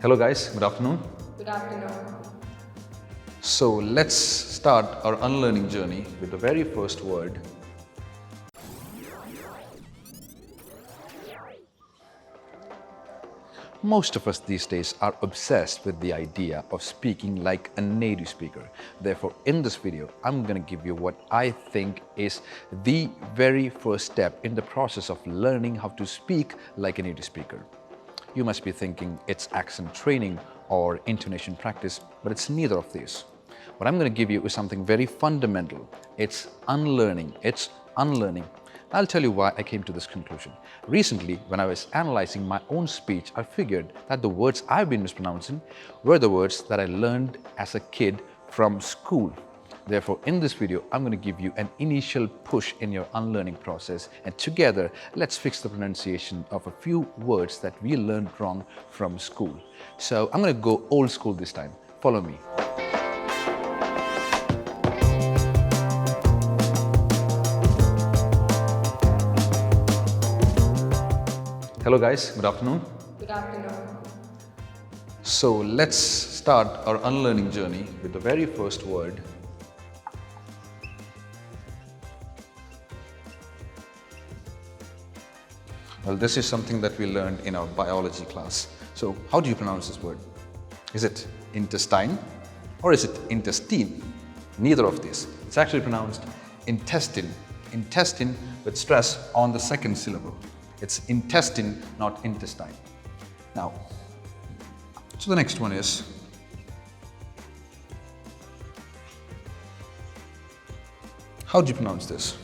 Hello guys, good afternoon. Good afternoon. So let's start our unlearning journey with the very first word. Most of us these days are obsessed with the idea of speaking like a native speaker. Therefore, in this video, I'm going to give you what I think is the very first step in the process of learning how to speak like a native speaker. You must be thinking it's accent training or intonation practice, but it's neither of these. What I'm going to give you is something very fundamental. It's unlearning. It's unlearning. I'll tell you why I came to this conclusion. Recently, when I was analyzing my own speech, I figured that the words I've been mispronouncing were the words that I learned as a kid from school. Therefore, in this video, I'm going to give you an initial push in your unlearning process, and together, let's fix the pronunciation of a few words that we learned wrong from school. So I'm going to go old school this time. Follow me. Hello guys, good afternoon. Good afternoon. So let's start our unlearning journey with the very first word. Well, this is something that we learned in our biology class. So how do you pronounce this word? Is it intestine or is it intestine? Neither of these. It's actually pronounced intestine. Intestine with stress on the second syllable. It's intestine, not intestine. Now, so the next one is how do you pronounce this?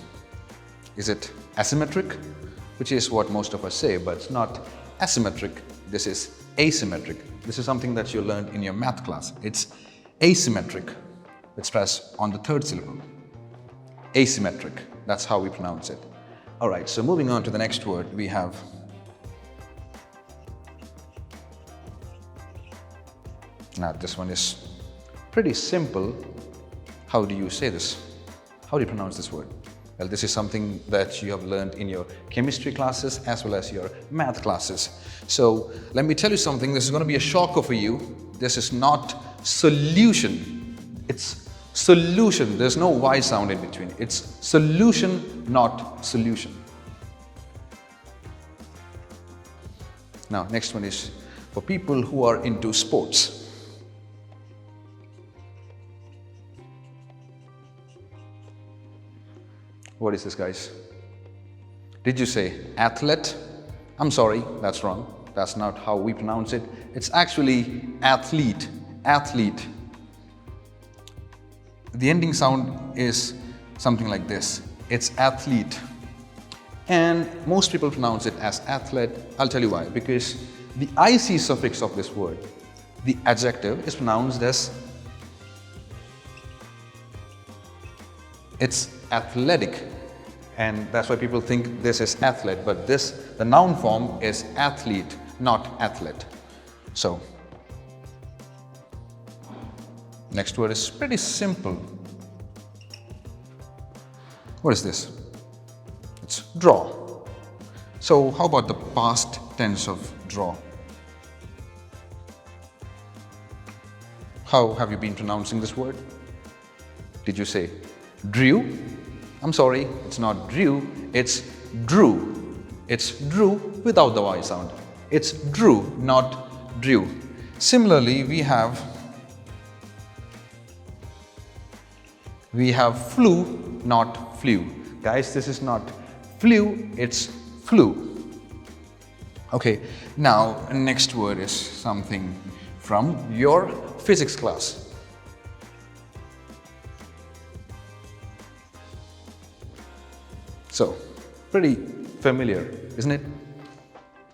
Is it asymmetric, which is what most of us say, but it's not asymmetric. This is asymmetric. This is something that you learned in your math class. It's asymmetric with stress on the third syllable. Asymmetric. That's how we pronounce it. All right, so moving on to the next word, we have now this one is pretty simple. How do you say this? How do you pronounce this word? Well, this is something that you have learned in your chemistry classes as well as your math classes. So let me tell you something. This is going to be a shocker for you. This is not solution. It's solution. There's no Y sound in between. It's solution, not solution. Now, next one is for people who are into sports. What is this, guys? Did you say athlete? I'm sorry, that's wrong. That's not how we pronounce it. It's actually athlete. Athlete. The ending sound is something like this. It's athlete. And most people pronounce it as athlete. I'll tell you why. Because the IC suffix of this word, the adjective, is pronounced as it's athletic. And that's why people think this is athlete. But this, the noun form is athlete, not athlete. So, next word is pretty simple. What is this? It's draw. So how about the past tense of draw? How have you been pronouncing this word? Did you say drew? I'm sorry, it's not drew, it's drew. It's drew without the Y sound. It's drew, not drew. Similarly, we have flew, not flew. Guys, this is not flew, it's flew. Okay, now next word is something from your physics class. So, pretty familiar, isn't it?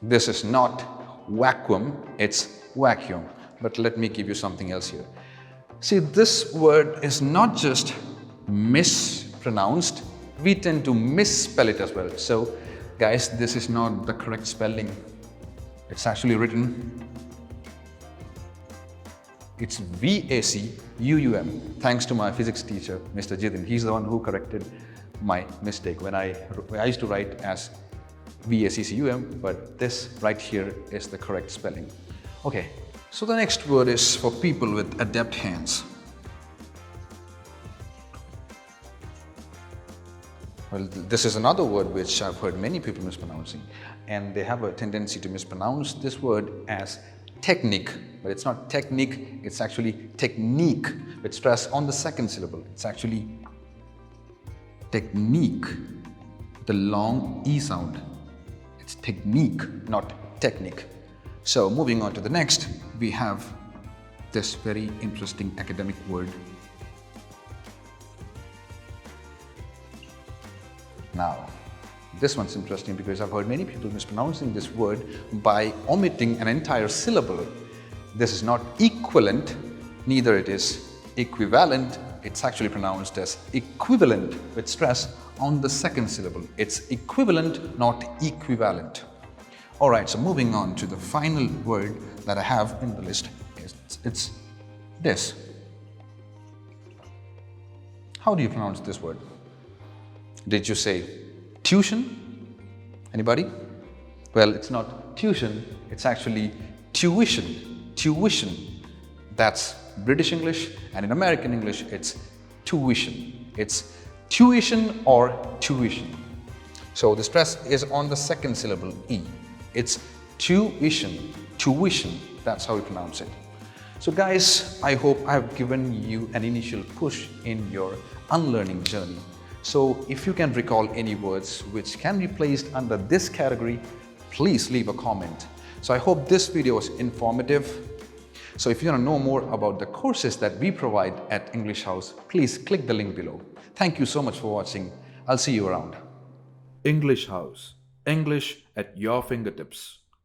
This is not vacuum, it's vacuum. But let me give you something else here. See, this word is not just mispronounced, we tend to misspell it as well. So, guys, this is not the correct spelling. It's actually written, it's V-A-C-U-U-M. Thanks to my physics teacher, Mr. Jithin. He's the one who corrected my mistake when I used to write as VACCUM, but this right here is the correct spelling. Okay, So the next word is for people with adept hands. Well, this is another word which I've heard many people mispronouncing, and they have a tendency to mispronounce this word as technique, but it's not technique, it's actually technique with stress on the second syllable. It's actually technique, the long E sound. It's technique, not technique. So moving on to the next, we have this very interesting academic word. Now, this one's interesting because I've heard many people mispronouncing this word by omitting an entire syllable. This is not equivalent, neither it is equivalent. It's actually pronounced as equivalent with stress on the second syllable. It's equivalent, not equivalent. All right, so moving on to the final word that I have in the list, it's this. How do you pronounce this word? Did you say tuition? Anybody? Well, it's not tuition, it's actually tuition. Tuition. That's British English, and in American English, it's tuition. It's tuition or tuition. So the stress is on the second syllable, E. It's tuition, tuition. That's how we pronounce it. So guys, I hope I've given you an initial push in your unlearning journey. So if you can recall any words which can be placed under this category, please leave a comment. So I hope this video was informative. So if you want to know more about the courses that we provide at English House, please click the link below. Thank you so much for watching. I'll see you around. English House. English at your fingertips.